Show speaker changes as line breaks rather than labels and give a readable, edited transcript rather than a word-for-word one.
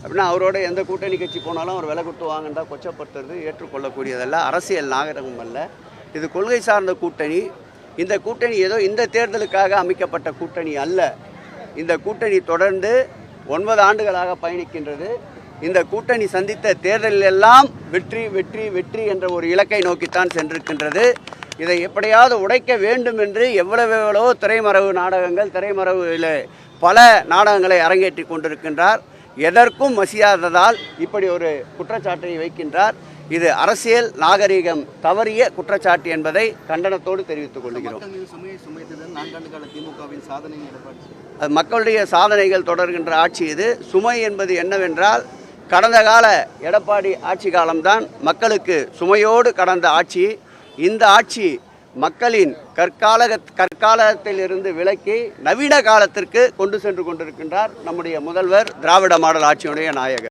அப்படின்னா அவரோட எந்த கூட்டணி கட்சி போனாலும் அவர் விலை கொடுத்து வாங்கினா கொச்சப்படுத்துறது ஏற்றுக்கொள்ளக்கூடியதல்ல, அரசியல் நாகரிகம் அல்ல. இது கொள்கை சார்ந்த கூட்டணி. இந்த கூட்டணி ஏதோ இந்த தேர்தலுக்காக அமைக்கப்பட்ட கூட்டணி அல்ல. இந்த கூட்டணி தொடர்ந்து 9 ஆண்டுகளாக பயணிக்கின்றது. இந்த கூட்டணி சந்தித்த தேர்தலெல்லாம் வெற்றி வெற்றி வெற்றி என்ற ஒரு இலக்கை நோக்கித்தான் சென்றிருக்கின்றது. இதை எப்படியாவது உடைக்க வேண்டும் என்று எவ்வளவோ திரைமறைவு நாடகங்கள், திரைமறைவில் பல நாடகங்களை அரங்கேற்றி கொண்டிருக்கின்றார். எதற்கும் மசியாததால் இப்படி ஒரு குற்றச்சாட்டை வைக்கின்றார். இது அரசியல் நாகரிகம் தவறிய குற்றச்சாட்டு என்பதை கண்டனத்தோடு தெரிவித்துக் கொள்கிறோம். அது மக்களுடைய சாதனைகள் தொடர்கின்ற ஆட்சி இது. சுமை என்பது என்னவென்றால், கடந்த கால எடப்பாடி ஆட்சி காலம்தான் மக்களுக்கு சுமையோடு கடந்த ஆட்சி. இந்த ஆட்சி மக்களின் கற்காலத்திலிருந்து விலக்கி நவீன காலத்திற்கு கொண்டு சென்று கொண்டிருக்கின்றார் நம்முடைய முதல்வர், திராவிட மாடல் ஆட்சியுடைய நாயகர்.